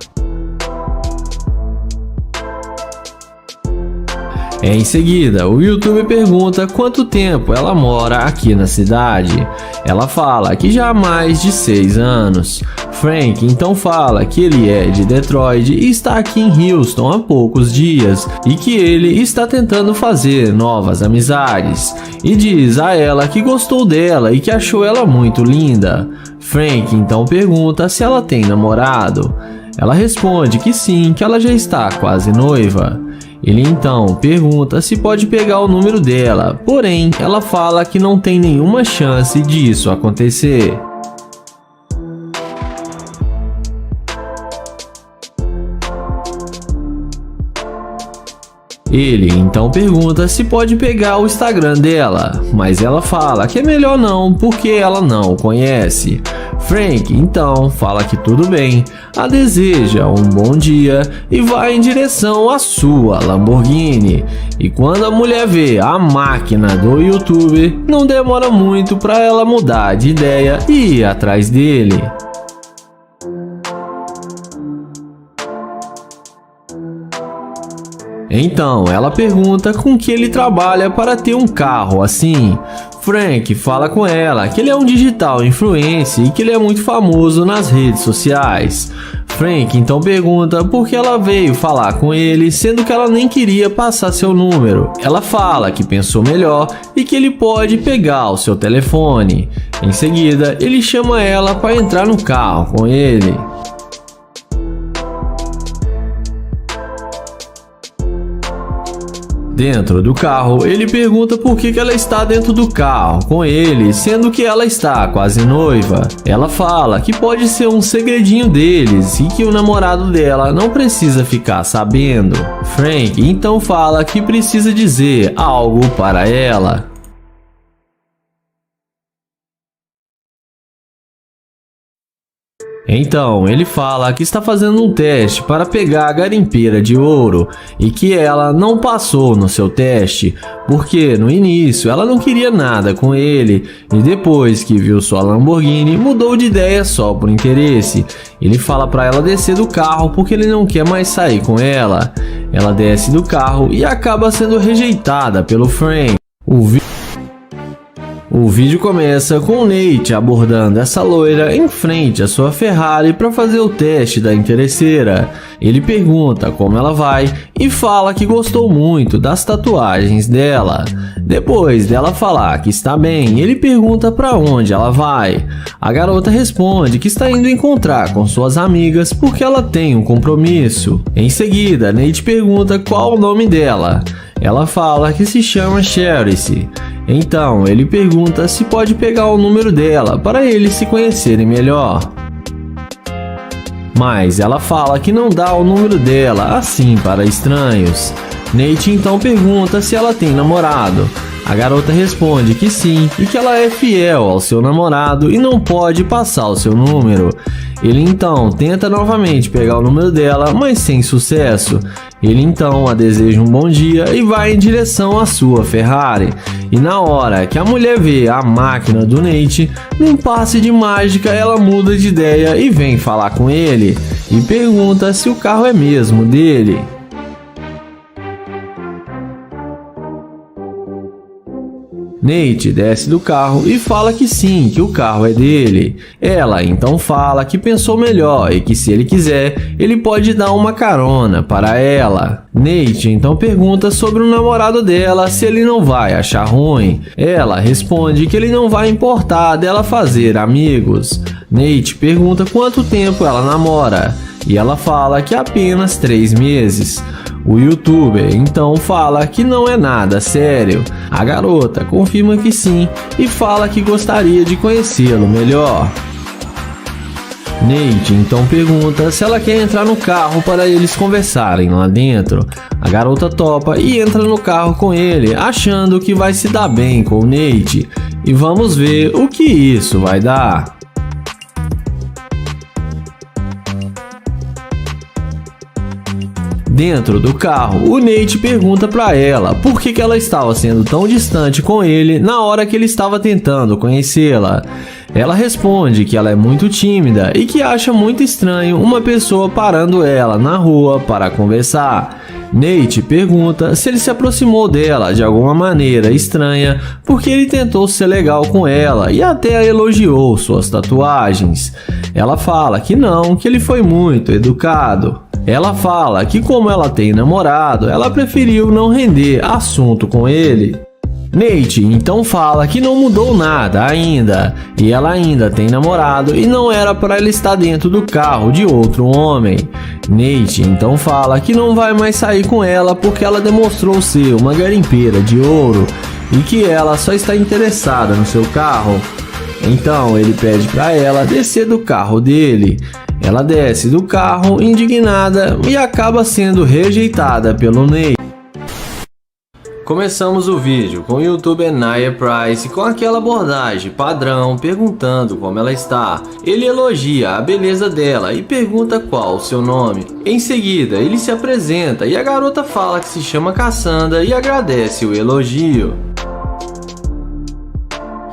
Em seguida, o YouTuber pergunta quanto tempo ela mora aqui na cidade. Ela fala que já há mais de 6 anos. Frank então fala que ele é de Detroit e está aqui em Houston há poucos dias e que ele está tentando fazer novas amizades. E diz a ela que gostou dela e que achou ela muito linda. Frank então pergunta se ela tem namorado. Ela responde que sim, que ela já está quase noiva. Ele então pergunta se pode pegar o número dela, porém ela fala que não tem nenhuma chance disso acontecer. Ele então pergunta se pode pegar o Instagram dela, mas ela fala que é melhor não, porque ela não o conhece. Frank então fala que tudo bem, a deseja um bom dia e vai em direção à sua Lamborghini. E quando a mulher vê a máquina do YouTuber, não demora muito para ela mudar de ideia e ir atrás dele. Então ela pergunta com que ele trabalha para ter um carro assim. Frank fala com ela que ele é um digital influencer e que ele é muito famoso nas redes sociais. Frank então pergunta por que ela veio falar com ele, sendo que ela nem queria passar seu número. Ela fala que pensou melhor e que ele pode pegar o seu telefone. Em seguida, ele chama ela para entrar no carro com ele. Dentro do carro, ele pergunta por que ela está dentro do carro com ele, sendo que ela está quase noiva. Ela fala que pode ser um segredinho deles e que o namorado dela não precisa ficar sabendo. Frank então fala que precisa dizer algo para ela. Então, ele fala que está fazendo um teste para pegar a garimpeira de ouro e que ela não passou no seu teste, porque no início ela não queria nada com ele e depois que viu sua Lamborghini mudou de ideia só por interesse. Ele fala para ela descer do carro porque ele não quer mais sair com ela. Ela desce do carro e acaba sendo rejeitada pelo Frank. O vídeo começa com o Nate abordando essa loira em frente à sua Ferrari para fazer o teste da interesseira. Ele pergunta como ela vai e fala que gostou muito das tatuagens dela. Depois dela falar que está bem, ele pergunta para onde ela vai. A garota responde que está indo encontrar com suas amigas porque ela tem um compromisso. Em seguida, Nate pergunta qual o nome dela. Ela fala que se chama Cherish. Então ele pergunta se pode pegar o número dela para eles se conhecerem melhor. Mas ela fala que não dá o número dela assim para estranhos. Nate então pergunta se ela tem namorado. A garota responde que sim e que ela é fiel ao seu namorado e não pode passar o seu número. Ele então tenta novamente pegar o número dela, mas sem sucesso. Ele então a deseja um bom dia e vai em direção à sua Ferrari. E na hora que a mulher vê a máquina do Nate, num passe de mágica ela muda de ideia e vem falar com ele e pergunta se o carro é mesmo dele. Nate desce do carro e fala que sim, que o carro é dele. Ela então fala que pensou melhor e que se ele quiser, ele pode dar uma carona para ela. Nate então pergunta sobre o namorado dela se ele não vai achar ruim. Ela responde que ele não vai importar dela fazer amigos. Nate pergunta quanto tempo ela namora e ela fala que apenas 3 meses. O youtuber então fala que não é nada sério. A garota confirma que sim e fala que gostaria de conhecê-lo melhor. Nate então pergunta se ela quer entrar no carro para eles conversarem lá dentro. A garota topa e entra no carro com ele, achando que vai se dar bem com o Nate. E vamos ver o que isso vai dar. Dentro do carro, o Nate pergunta para ela por que ela estava sendo tão distante com ele na hora que ele estava tentando conhecê-la. Ela responde que ela é muito tímida e que acha muito estranho uma pessoa parando ela na rua para conversar. Nate pergunta se ele se aproximou dela de alguma maneira estranha porque ele tentou ser legal com ela e até elogiou suas tatuagens. Ela fala que não, que ele foi muito educado. Ela fala que como ela tem namorado, ela preferiu não render assunto com ele. Nate então fala que não mudou nada ainda, e ela ainda tem namorado e não era para ela estar dentro do carro de outro homem. Nate então fala que não vai mais sair com ela porque ela demonstrou ser uma garimpeira de ouro e que ela só está interessada no seu carro. Então ele pede para ela descer do carro dele. Ela desce do carro indignada e acaba sendo rejeitada pelo Nate. Começamos o vídeo com o youtuber Naya Price com aquela abordagem padrão perguntando como ela está. Ele elogia a beleza dela e pergunta qual o seu nome. Em seguida ele se apresenta e a garota fala que se chama Cassandra e agradece o elogio.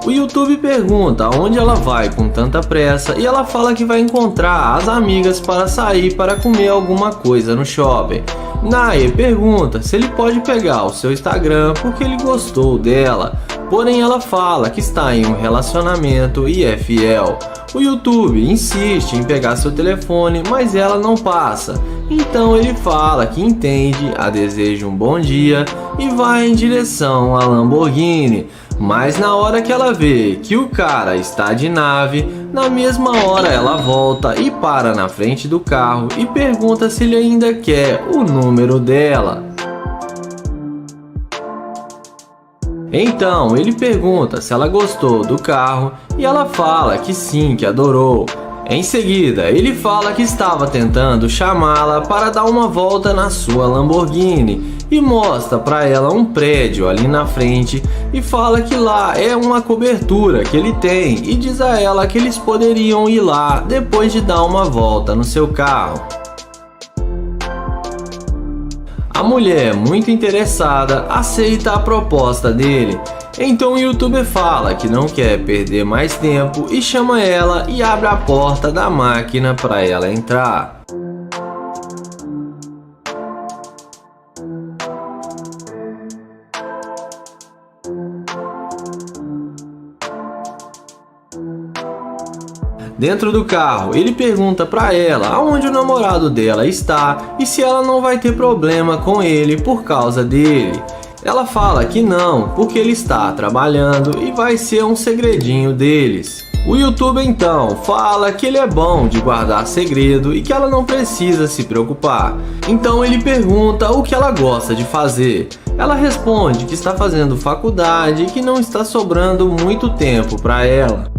O YouTube pergunta onde ela vai com tanta pressa e ela fala que vai encontrar as amigas para sair para comer alguma coisa no shopping. Naya pergunta se ele pode pegar o seu Instagram porque ele gostou dela. Porém, ela fala que está em um relacionamento e é fiel. O YouTube insiste em pegar seu telefone, mas ela não passa. Então ele fala que entende, a deseja um bom dia e vai em direção à Lamborghini. Mas na hora que ela vê que o cara está de nave, na mesma hora ela volta e para na frente do carro e pergunta se ele ainda quer o número dela. Então ele pergunta se ela gostou do carro e ela fala que sim, que adorou. Em seguida, ele fala que estava tentando chamá-la para dar uma volta na sua Lamborghini e mostra para ela um prédio ali na frente e fala que lá é uma cobertura que ele tem e diz a ela que eles poderiam ir lá depois de dar uma volta no seu carro. A mulher, muito interessada, aceita a proposta dele. Então o YouTuber fala que não quer perder mais tempo e chama ela e abre a porta da máquina para ela entrar. Dentro do carro, ele pergunta para ela aonde o namorado dela está e se ela não vai ter problema com ele por causa dele. Ela fala que não, porque ele está trabalhando e vai ser um segredinho deles. O YouTuber então fala que ele é bom de guardar segredo e que ela não precisa se preocupar. Então ele pergunta o que ela gosta de fazer. Ela responde que está fazendo faculdade e que não está sobrando muito tempo para ela.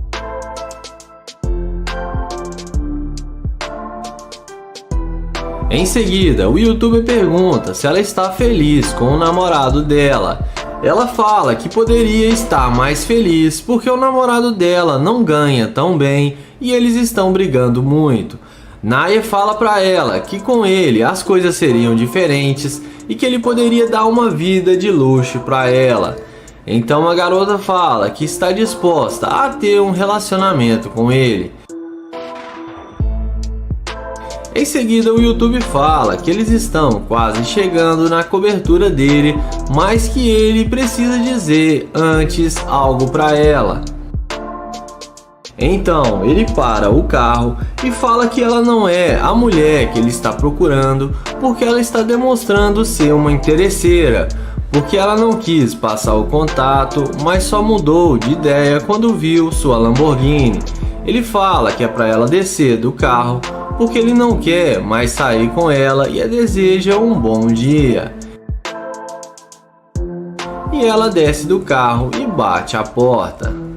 Em seguida, o YouTuber pergunta se ela está feliz com o namorado dela. Ela fala que poderia estar mais feliz porque o namorado dela não ganha tão bem e eles estão brigando muito. Naya fala para ela que com ele as coisas seriam diferentes e que ele poderia dar uma vida de luxo para ela. Então a garota fala que está disposta a ter um relacionamento com ele. Em seguida, o YouTube fala que eles estão quase chegando na cobertura dele, mas que ele precisa dizer antes algo para ela. Então, ele para o carro e fala que ela não é a mulher que ele está procurando, porque ela está demonstrando ser uma interesseira, porque ela não quis passar o contato, mas só mudou de ideia quando viu sua Lamborghini. Ele fala que é para ela descer do carro, porque ele não quer mais sair com ela e a deseja um bom dia. E ela desce do carro e bate a porta.